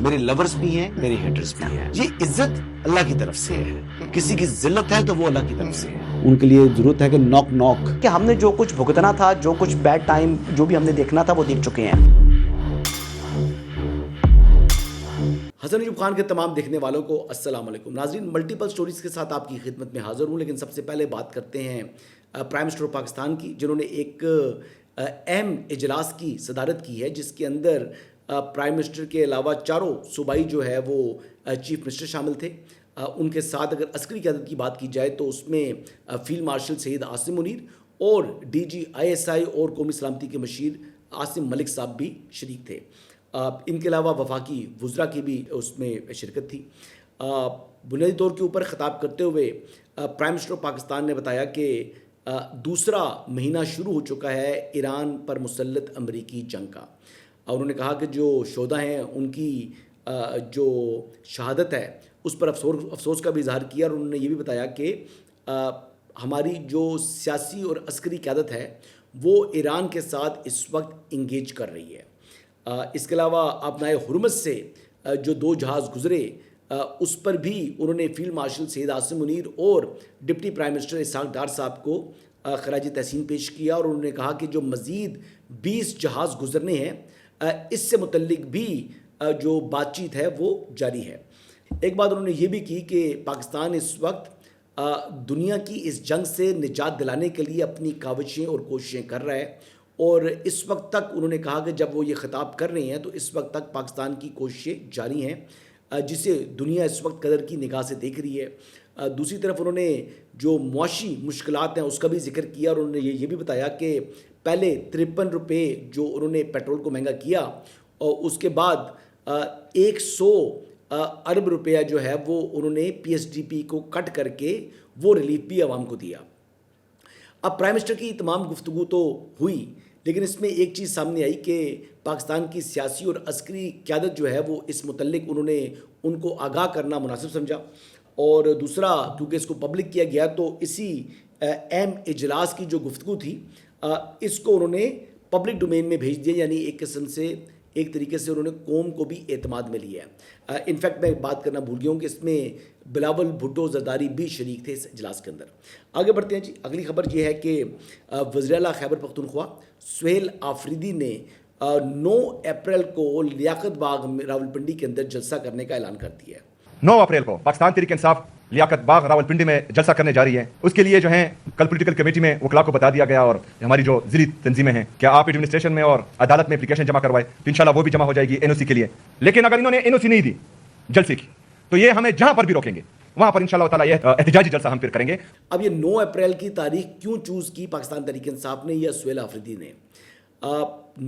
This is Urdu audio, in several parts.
میرے لورز بھی ہیں، میرے ہیٹرز بھی ہیں. یہ عزت اللہ کی طرف سے ہے. کسی کی ذلت ہے تو وہ اللہ کی طرف سے ہے. ان کے لیے ضرورت ہے کہ نوک نوک کہ ہم نے جو کچھ بھگتنا تھا، جو کچھ بیڈ ٹائم جو بھی ہم نے دیکھنا تھا وہ دیکھ چکے ہیں. حسن ایوب خان کے تمام دیکھنے والوں کو السلام علیکم. ناظرین، ملٹیپل سٹوریز کے ساتھ آپ کی خدمت میں حاضر ہوں، لیکن سب سے پہلے بات کرتے ہیں پرائم منسٹر پاکستان کی، جنہوں نے ایک اہم اجلاس کی صدارت کی ہے، جس کے اندر پرائم منسٹر کے علاوہ چاروں صوبائی جو ہے وہ چیف منسٹر شامل تھے. ان کے ساتھ اگر عسکری قیادت کی بات کی جائے تو اس میں فیلڈ مارشل سید عاصم منیر اور D G I S I اور قومی سلامتی کے مشیر عاصم ملک صاحب بھی شریک تھے. ان کے علاوہ وفاقی وزراء کی بھی اس میں شرکت تھی. بنیادی طور کے اوپر خطاب کرتے ہوئے پرائم منسٹر پاکستان نے بتایا کہ دوسرا مہینہ شروع ہو چکا ہے ایران پر مسلط امریکی جنگ کا. انہوں نے کہا کہ جو شہدا ہیں ان کی جو شہادت ہے اس پر افسوس کا بھی اظہار کیا، اور انہوں نے یہ بھی بتایا کہ ہماری جو سیاسی اور عسکری قیادت ہے وہ ایران کے ساتھ اس وقت انگیج کر رہی ہے. اس کے علاوہ آبنائے حرمت سے جو 2 جہاز گزرے اس پر بھی انہوں نے فیلڈ مارشل سید عاصم منیر اور deputy prime minister Ishaq Dar صاحب کو خراج تحسین پیش کیا، اور انہوں نے کہا کہ جو مزید 20 جہاز گزرنے ہیں اس سے متعلق بھی جو بات چیت ہے وہ جاری ہے. ایک بات انہوں نے یہ بھی کی کہ پاکستان اس وقت دنیا کی اس جنگ سے نجات دلانے کے لیے اپنی کاوشیں اور کوششیں کر رہا ہے، اور اس وقت تک انہوں نے کہا کہ جب وہ یہ خطاب کر رہے ہیں تو اس وقت تک پاکستان کی کوششیں جاری ہیں، جسے دنیا اس وقت قدر کی نگاہ سے دیکھ رہی ہے. دوسری طرف انہوں نے جو معاشی مشکلات ہیں اس کا بھی ذکر کیا، اور انہوں نے یہ بھی بتایا کہ پہلے 53 روپے جو انہوں نے پیٹرول کو مہنگا کیا، اور اس کے بعد 100 ارب روپیہ جو ہے وہ انہوں نے پی ایس ڈی پی کو کٹ کر کے وہ ریلیف بھی عوام کو دیا. اب پرائم منسٹر کی تمام گفتگو تو ہوئی، لیکن اس میں ایک چیز سامنے آئی کہ پاکستان کی سیاسی اور عسکری قیادت جو ہے وہ اس متعلق انہوں نے ان کو آگاہ کرنا مناسب سمجھا، اور دوسرا کیونکہ اس کو پبلک کیا گیا تو اسی اہم اجلاس کی جو گفتگو تھی اس کو انہوں نے پبلک ڈومین میں بھیج دیا، یعنی ایک قسم سے ایک طریقے سے انہوں نے قوم کو بھی اعتماد میں لیا ہے. انفیکٹ میں بات کرنا بھول گیا ہوں کہ اس میں بلاول بھٹو زرداری بھی شریک تھے اس اجلاس کے اندر. آگے بڑھتے ہیں جی. اگلی خبر یہ ہے کہ وزیر اعلیٰ خیبر پختونخوا سہیل آفریدی نے 9 اپریل کو لیاقت باغ راولپنڈی کے اندر جلسہ کرنے کا اعلان کر دیا ہے. 9 اپریل کو پاکستان تحریک انصاف لیاقت باغ راولپنڈی میں جلسہ کرنے جا رہی ہے. اس کے لیے جو ہیں کل پولیٹیکل کمیٹی میں وکلاء کو بتا دیا گیا، اور ہماری جو ضلعی تنظیمیں ہیں کہ آپ ایڈمنسٹریشن میں اور عدالت میں اپلیکیشن جمع کروائے تو انشاءاللہ وہ بھی جمع ہو جائے گی این او سی کے لیے. لیکن اگر انہوں نے این او سی نہیں دی جلسے کی تو یہ ہمیں جہاں پر بھی روکیں گے وہاں پر انشاءاللہ تعالیٰ یہ احتجاجی جلسہ ہم پھر کریں گے. اب یہ 9 اپریل کی تاریخ کیوں چوز کی پاکستان تحریک انصاف نے یا سہیل آفریدی نے؟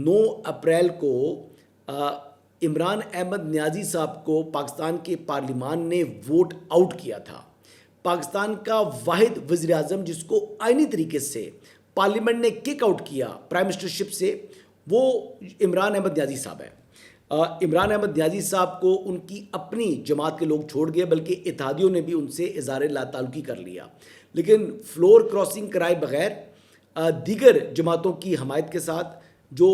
9 اپریل کو عمران احمد نیازی صاحب کو پاکستان کے پارلیمان نے ووٹ آؤٹ کیا تھا. پاکستان کا واحد وزیر اعظم جس کو آئینی طریقے سے پارلیمنٹ نے کک آؤٹ کیا پرائم منسٹرشپ سے، وہ عمران احمد نیازی صاحب ہے. عمران احمد نیازی صاحب کو ان کی اپنی جماعت کے لوگ چھوڑ گئے، بلکہ اتحادیوں نے بھی ان سے اظہار لا تعلقی کر لیا. لیکن فلور کراسنگ کرائے بغیر دیگر جماعتوں کی حمایت کے ساتھ جو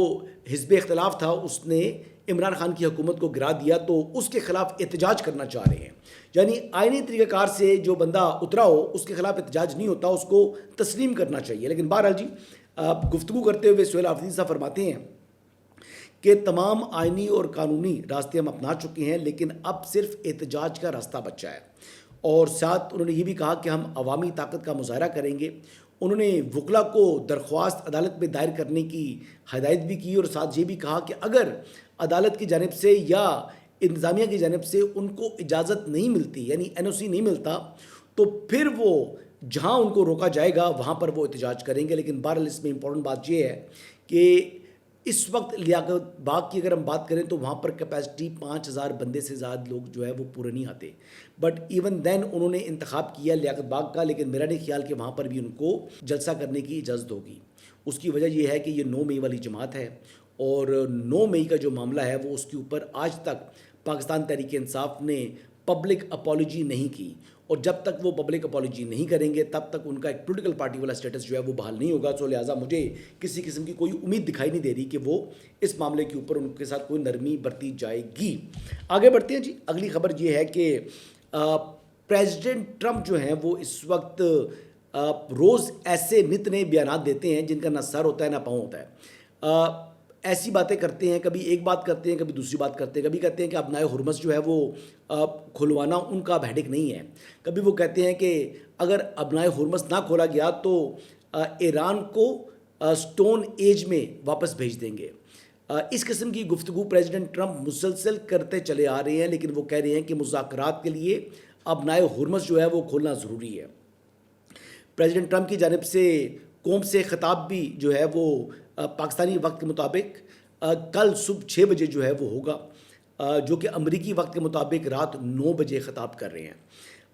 حزب اختلاف تھا اس نے عمران خان کی حکومت کو گرا دیا، تو اس کے خلاف احتجاج کرنا چاہ رہے ہیں. یعنی آئینی طریقہ کار سے جو بندہ اترا ہو اس کے خلاف احتجاج نہیں ہوتا، اس کو تسلیم کرنا چاہیے. لیکن بہرحال جی گفتگو کرتے ہوئے سہیل آفریدی صاحب فرماتے ہیں کہ تمام آئینی اور قانونی راستے ہم اپنا چکے ہیں، لیکن اب صرف احتجاج کا راستہ بچا ہے. اور ساتھ انہوں نے یہ بھی کہا کہ ہم عوامی طاقت کا مظاہرہ کریں گے. انہوں نے وکلاء کو درخواست عدالت میں دائر کرنے کی ہدایت بھی کی، اور ساتھ یہ بھی کہا کہ اگر عدالت کی جانب سے یا انتظامیہ کی جانب سے ان کو اجازت نہیں ملتی، یعنی این او سی نہیں ملتا، تو پھر وہ جہاں ان کو روکا جائے گا وہاں پر وہ احتجاج کریں گے. لیکن بہرحال اس میں امپورٹنٹ بات یہ ہے کہ اس وقت لیاقت باغ کی اگر ہم بات کریں تو وہاں پر کیپیسٹی 5000 بندے سے زیادہ لوگ جو ہے وہ پورے نہیں آتے. بٹ ایون دین انہوں نے انتخاب کیا لیاقت باغ کا، لیکن میرا نہیں خیال کہ وہاں پر بھی ان کو جلسہ کرنے کی اجازت ہوگی. اس کی وجہ یہ ہے کہ یہ 9 مئی والی جماعت ہے، اور 9 مئی کا جو معاملہ ہے وہ اس کے اوپر آج تک پاکستان تحریک انصاف نے پبلک اپالوجی نہیں کی، اور جب تک وہ پبلک اپالوجی نہیں کریں گے تب تک ان کا ایک پولیٹیکل پارٹی والا سٹیٹس جو ہے وہ بحال نہیں ہوگا. سو لہٰذا مجھے کسی قسم کی کوئی امید دکھائی نہیں دے رہی کہ وہ اس معاملے کے اوپر ان کے ساتھ کوئی نرمی برتی جائے گی. آگے بڑھتے ہیں جی. اگلی خبر یہ ہے کہ پریزیڈنٹ ٹرمپ جو ہیں وہ اس وقت روز ایسے نت نئے بیانات دیتے ہیں جن کا نہ سر ہوتا ہے نہ پاؤں ہوتا ہے. ایسی باتیں کرتے ہیں، کبھی ایک بات کرتے ہیں کبھی دوسری بات کرتے ہیں. کبھی کہتے ہیں کہ ابنائے ہرمز جو ہے وہ کھلوانا ان کا ہیڈک نہیں ہے. کبھی وہ کہتے ہیں کہ اگر ابنائے ہرمز نہ کھولا گیا تو ایران کو سٹون ایج میں واپس بھیج دیں گے. اس قسم کی گفتگو پریزیڈنٹ ٹرمپ مسلسل کرتے چلے آ رہے ہیں، لیکن وہ کہہ رہے ہیں کہ مذاکرات کے لیے ابنائے ہرمز جو ہے وہ کھولنا ضروری ہے. پریزیڈنٹ ٹرمپ کی جانب سے قوم سے خطاب بھی جو ہے وہ پاکستانی وقت کے مطابق کل صبح 6 بجے جو ہے وہ ہوگا، جو کہ امریکی وقت کے مطابق رات 9 بجے خطاب کر رہے ہیں.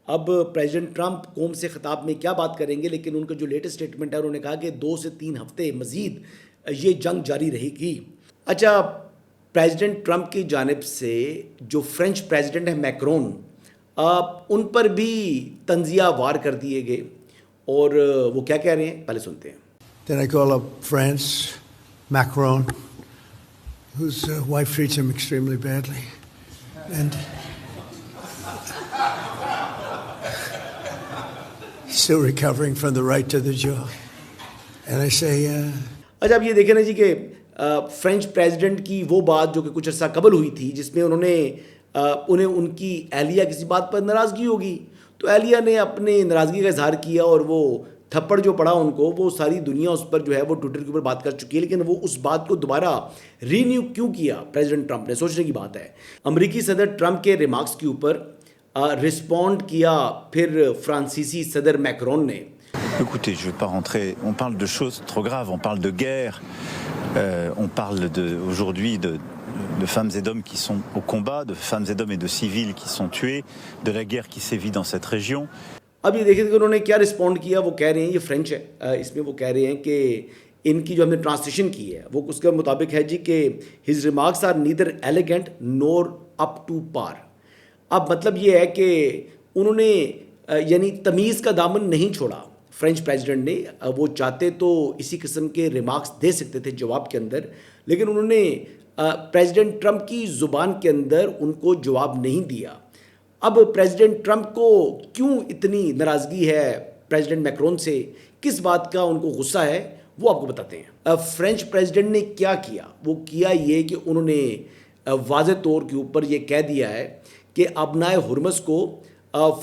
اب پریزیڈنٹ ٹرمپ قوم سے خطاب میں کیا بات کریں گے، لیکن ان کا جو لیٹسٹ اسٹیٹمنٹ ہے انہوں نے کہا کہ 2 سے 3 ہفتے مزید یہ جنگ جاری رہے گی. اچھا، پریزیڈنٹ ٹرمپ کی جانب سے جو فرینچ پریزیڈنٹ ہیں میکرون، ان پر بھی تنزیہ وار کر دیے گئے، اور وہ کیا کہہ رہے ہیں پہلے سنتے ہیں. Then I call up France, Macron, whose wife treats him extremely badly, and he's still recovering from the right to the jaw. And I say, اچھا اب یہ دیکھیں نا جی کہ فرینچ پریزیڈنٹ کی وہ بات جو کہ کچھ عرصہ قبل ہوئی تھی، جس میں انہیں ان کی اہلیہ کسی بات پر ناراضگی ہوگی، تو اہلیہ نے اپنے ناراضگی کا اظہار کیا، اور وہ تھپڑ جو پڑا ان کو، وہ ساری دنیا اس پر جو ہے وہ ٹویٹر کے اوپر بات کر چکی ہے. لیکن وہ اس بات کو دوبارہ رینیو کیوں کیا پریزیڈنٹ ٹرمپ نے، سوچنے کی بات ہے. امریکی صدر ٹرمپ کے ریمارکس کے اوپر رسپونڈ کیا پھر فرانسیسی صدر میکرون نے. Écoutez, je ne vais pas rentrer, on parle de choses trop graves, on parle de guerre, on parle aujourd'hui de femmes et d'hommes qui sont au combat, de femmes et d'hommes et de civils qui sont tués, de la guerre qui sévit dans cette région. اب یہ دیکھیں کہ انہوں نے کیا رسپونڈ کیا. وہ کہہ رہے ہیں، یہ فرینچ ہے، اس میں وہ کہہ رہے ہیں کہ ان کی جو ہم نے ٹرانسلیشن کی ہے وہ اس کے مطابق ہے جی کہ his remarks are neither elegant nor up to par. اب مطلب یہ ہے کہ انہوں نے یعنی تمیز کا دامن نہیں چھوڑا فرینچ پریزیڈنٹ نے. وہ چاہتے تو اسی قسم کے ریمارکس دے سکتے تھے جواب کے اندر، لیکن انہوں نے پریزیڈنٹ ٹرمپ کی زبان کے اندر ان کو جواب نہیں دیا. اب پریزیڈنٹ ٹرمپ کو کیوں اتنی ناراضگی ہے پریزیڈنٹ میکرون سے، کس بات کا ان کو غصہ ہے، وہ آپ کو بتاتے ہیں. فرینچ پریزیڈنٹ نے کیا کیا، وہ کیا یہ کہ انہوں نے واضح طور کے اوپر یہ کہہ دیا ہے کہ ابنائے ہرمز کو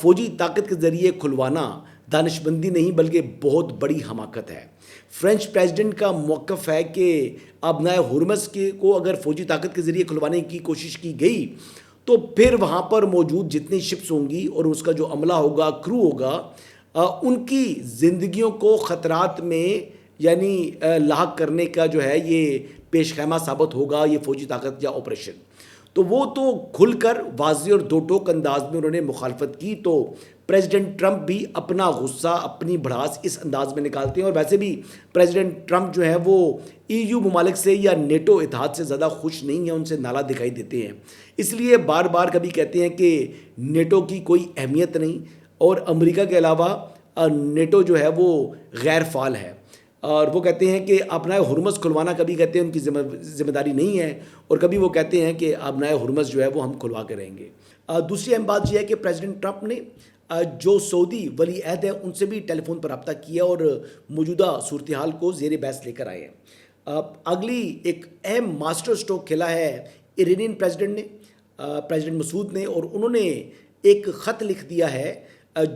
فوجی طاقت کے ذریعے کھلوانا دانش مندی نہیں بلکہ بہت بڑی حماقت ہے. فرینچ پریزیڈنٹ کا موقف ہے کہ ابنائے ہرمز کو اگر فوجی طاقت کے ذریعے کھلوانے کی کوشش کی گئی تو پھر وہاں پر موجود جتنی شپس ہوں گی اور اس کا جو عملہ ہوگا، کرو ہوگا، ان کی زندگیوں کو خطرات میں یعنی لاحق کرنے کا جو ہے یہ پیش خیمہ ثابت ہوگا یہ فوجی طاقت یا آپریشن. تو وہ تو کھل کر واضح اور دو ٹوک انداز میں انہوں نے مخالفت کی. تو پریزیڈنٹ ٹرمپ بھی اپنا غصہ، اپنی بھڑاس اس انداز میں نکالتے ہیں. اور ویسے بھی پریزیڈنٹ ٹرمپ جو ہے وہ EU ممالک سے یا نیٹو اتحاد سے زیادہ خوش نہیں ہیں، ان سے نالا دکھائی دیتے ہیں. اس لیے بار بار کبھی کہتے ہیں کہ نیٹو کی کوئی اہمیت نہیں، اور امریکہ کے علاوہ نیٹو جو ہے وہ غیر فعال ہے. اور وہ کہتے ہیں کہ ابنائے ہرمز کھلوانا کبھی کہتے ہیں ان کی ذمہ داری نہیں ہے، اور کبھی وہ کہتے ہیں کہ ابنائے ہرمز جو ہے وہ ہم کھلوا کے رہیں گے. دوسری اہم بات یہ ہے کہ پریزیڈنٹ ٹرمپ نے جو سعودی ولی عہد ہے ان سے بھی ٹیلی فون پر رابطہ کیا اور موجودہ صورتحال کو زیر بحث لے کر آئے ہیں. اگلی ایک اہم ماسٹر اسٹروک کھیلا ہے ایرانین پریزیڈنٹ نے، پریزیڈنٹ مسعود نے، اور انہوں نے ایک خط لکھ دیا ہے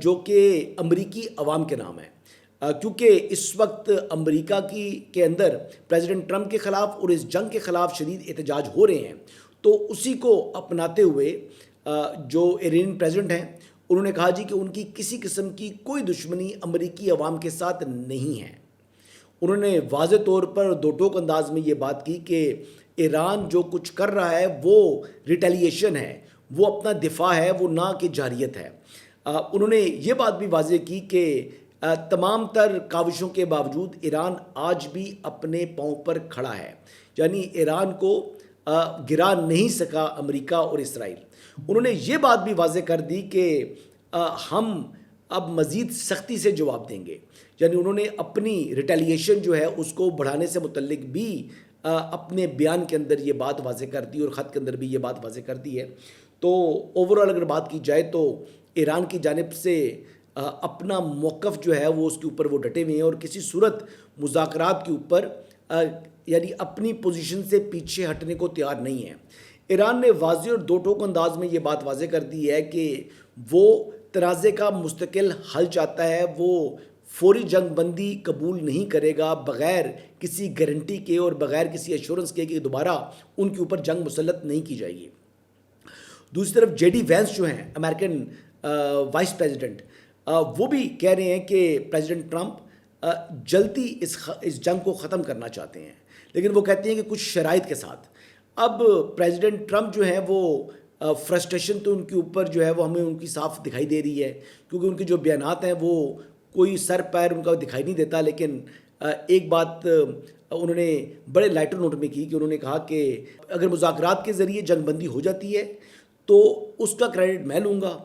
جو کہ امریکی عوام کے نام ہے. کیونکہ اس وقت امریکہ کے اندر پریزیڈنٹ ٹرمپ کے خلاف اور اس جنگ کے خلاف شدید احتجاج ہو رہے ہیں، تو اسی کو اپناتے ہوئے جو ایرانین پریزیڈنٹ ہیں انہوں نے کہا جی کہ ان کی کسی قسم کی کوئی دشمنی امریکی عوام کے ساتھ نہیں ہے. انہوں نے واضح طور پر دو ٹوک انداز میں یہ بات کی کہ ایران جو کچھ کر رہا ہے وہ ریٹیلیشن ہے، وہ اپنا دفاع ہے، وہ نہ کہ جارحیت ہے. انہوں نے یہ بات بھی واضح کی کہ تمام تر کاوشوں کے باوجود ایران آج بھی اپنے پاؤں پر کھڑا ہے. یعنی ایران کو گرا نہیں سکا امریکہ اور اسرائیل. انہوں نے یہ بات بھی واضح کر دی کہ ہم اب مزید سختی سے جواب دیں گے. یعنی انہوں نے اپنی ریٹیلیشن جو ہے اس کو بڑھانے سے متعلق بھی اپنے بیان کے اندر یہ بات واضح کر دی اور خط کے اندر بھی یہ بات واضح کر دی ہے. تو اوورآل اگر بات کی جائے تو ایران کی جانب سے اپنا موقف جو ہے وہ اس کے اوپر وہ ڈٹے ہوئے ہیں اور کسی صورت مذاکرات کے اوپر یعنی اپنی پوزیشن سے پیچھے ہٹنے کو تیار نہیں ہے. ایران نے واضح اور دو ٹوک انداز میں یہ بات واضح کر دی ہے کہ وہ تنازع کا مستقل حل چاہتا ہے. وہ فوری جنگ بندی قبول نہیں کرے گا بغیر کسی گارنٹی کے اور بغیر کسی ایشورنس کے کہ دوبارہ ان کے اوپر جنگ مسلط نہیں کی جائے گی. دوسری طرف جے ڈی وینس جو ہیں امریکن وائس پریزیڈنٹ، وہ بھی کہہ رہے ہیں کہ پریزیڈنٹ ٹرمپ جلدی اس جنگ کو ختم کرنا چاہتے ہیں، لیکن وہ کہتے ہیں کہ کچھ شرائط کے ساتھ. اب پریزیڈنٹ ٹرمپ جو ہیں وہ فرسٹریشن تو ان کے اوپر جو ہے وہ ہمیں ان کی صاف دکھائی دے رہی ہے، کیونکہ ان کے جو بیانات ہیں وہ کوئی سر پیر ان کا دکھائی نہیں دیتا. لیکن ایک بات انہوں نے بڑے لائٹر نوٹ میں کی کہ انہوں نے کہا کہ اگر مذاکرات کے ذریعے جنگ بندی ہو جاتی ہے تو اس کا کریڈٹ میں لوں گا،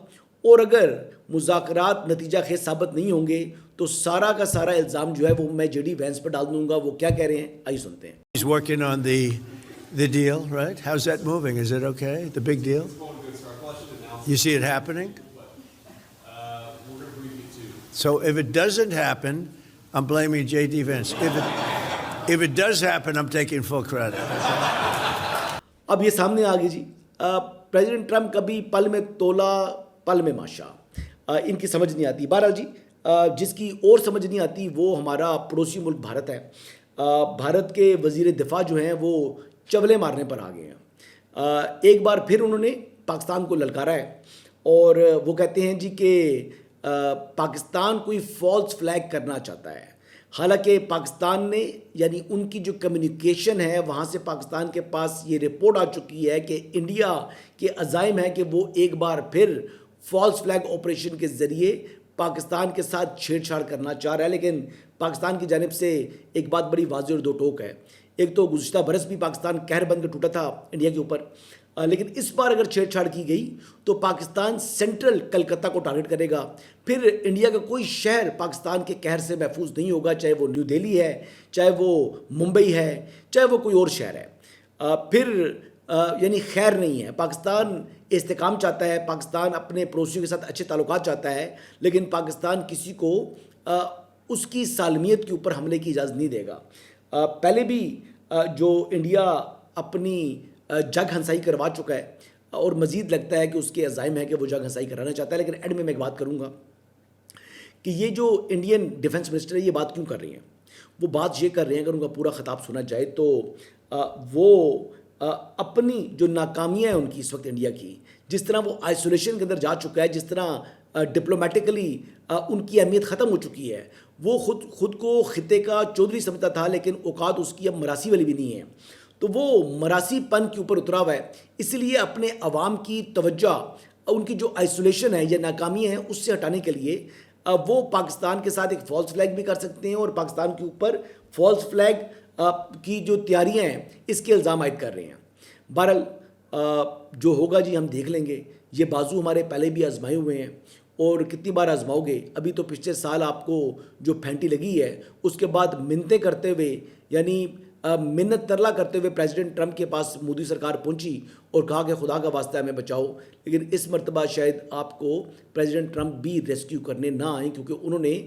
اور اگر مذاکرات نتیجہ خیز ثابت نہیں ہوں گے تو سارا کا سارا الزام جو ہے وہ میں جے ڈی وینس پر ڈال دوں گا. وہ کیا کہہ رہے ہیں آئیے سنتے ہیں. He's working on the deal, right? How's that moving? Is it okay? The big deal? You see it happening? So if it doesn't happen, I'm blaming J.D. Vance. If it does happen, I'm taking full credit. اب یہ سامنے آ گئی جی. پریزیڈنٹ ٹرمپ کبھی پل میں تولا پل میں ماشا، ان کی سمجھ نہیں آتی. بہرحال جی جس کی اور سمجھ نہیں آتی وہ ہمارا پڑوسی ملک بھارت ہے. بھارت کے وزیر دفاع جو ہیں وہ چولے مارنے پر آ گئے ہیں. ایک بار پھر انہوں نے پاکستان کو للکارا ہے اور وہ کہتے ہیں جی کہ پاکستان کوئی فالس فلیگ کرنا چاہتا ہے. حالانکہ پاکستان نے یعنی ان کی جو کمیونیکیشن ہے وہاں سے پاکستان کے پاس یہ رپورٹ آ چکی ہے کہ انڈیا کے عزائم ہے کہ وہ ایک بار پھر فالس فلیگ آپریشن کے ذریعے پاکستان کے ساتھ چھیڑ چھاڑ کرنا چاہ رہا ہے. لیکن پاکستان کی جانب سے ایک بات بڑی واضح اور دو ٹوک ہے. ایک تو گزشتہ برس بھی پاکستان قہر بن کے ٹوٹا تھا انڈیا کے اوپر، لیکن اس بار اگر چھیڑ چھاڑ کی گئی تو پاکستان سینٹرل کلکتہ کو ٹارگٹ کرے گا. پھر انڈیا کا کوئی شہر پاکستان کے قہر سے محفوظ نہیں ہوگا، چاہے وہ نیو دہلی ہے، چاہے وہ ممبئی ہے، چاہے وہ کوئی اور شہر ہے. پھر یعنی خیر نہیں ہے. پاکستان استحکام چاہتا ہے، پاکستان اپنے پڑوسیوں کے ساتھ اچھے تعلقات چاہتا ہے، لیکن پاکستان کسی کو اس کی سالمیت کے اوپر حملے کی اجازت نہیں دے گا. پہلے بھی جو انڈیا اپنی جنگ ہنسائی کروا چکا ہے اور مزید لگتا ہے کہ اس کے عزائم ہے کہ وہ جنگ ہنسائی کرانا چاہتا ہے. لیکن اینڈ میں ایک بات کروں گا کہ یہ جو انڈین ڈیفنس منسٹر ہے یہ بات کیوں کر رہی ہیں. وہ بات یہ کر رہے ہیں، اگر ان کا پورا خطاب سنا جائے تو وہ اپنی جو ناکامیاں ہیں ان کی اس وقت انڈیا کی، جس طرح وہ آئسولیشن کے اندر جا چکا ہے، جس طرح ڈپلومیٹکلی ان کی اہمیت ختم ہو چکی ہے. وہ خود کو خطے کا چودھری سمجھتا تھا، لیکن اوقات اس کی اب مراسی والی بھی نہیں ہے. تو وہ مراسی پن کے اوپر اترا ہوا ہے. اسی لیے اپنے عوام کی توجہ ان کی جو آئسولیشن ہے یا ناکامیاں ہیں اس سے ہٹانے کے لیے وہ پاکستان کے ساتھ ایک فالس فلیگ بھی کر سکتے ہیں اور پاکستان کے اوپر فالس فلیگ کی جو تیاریاں ہیں اس کے الزام عائد کر رہے ہیں. بہرحال جو ہوگا جی ہم دیکھ لیں گے. یہ بازو ہمارے پہلے بھی آزمائے ہوئے ہیں اور کتنی بار آزماؤ گے. ابھی تو پچھلے سال آپ کو جو پھینٹی لگی ہے اس کے بعد منتیں کرتے ہوئے یعنی منت ترلا کرتے ہوئے پریزیڈنٹ ٹرمپ کے پاس مودی سرکار پہنچی اور کہا کہ خدا کا واسطہ ہمیں بچاؤ. لیکن اس مرتبہ شاید آپ کو پریزیڈنٹ ٹرمپ بھی ریسکیو کرنے نہ آئیں، کیونکہ انہوں نے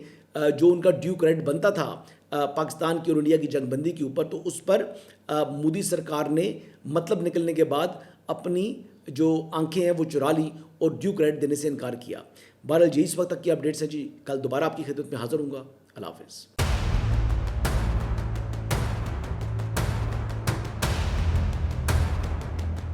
جو ان کا ڈیو کریڈٹ بنتا تھا پاکستان کی اور انڈیا کی جنگ بندی کے اوپر، تو اس پر مودی سرکار نے مطلب نکلنے کے بعد اپنی جو آنکھیں ہیں وہ چرا لی اور ڈیو کریڈٹ دینے سے انکار کیا. بہرحال جی اس وقت تک کی اپڈیٹس ہیں جی. کل دوبارہ آپ کی خدمت میں حاضر ہوں گا. اللہ حافظ.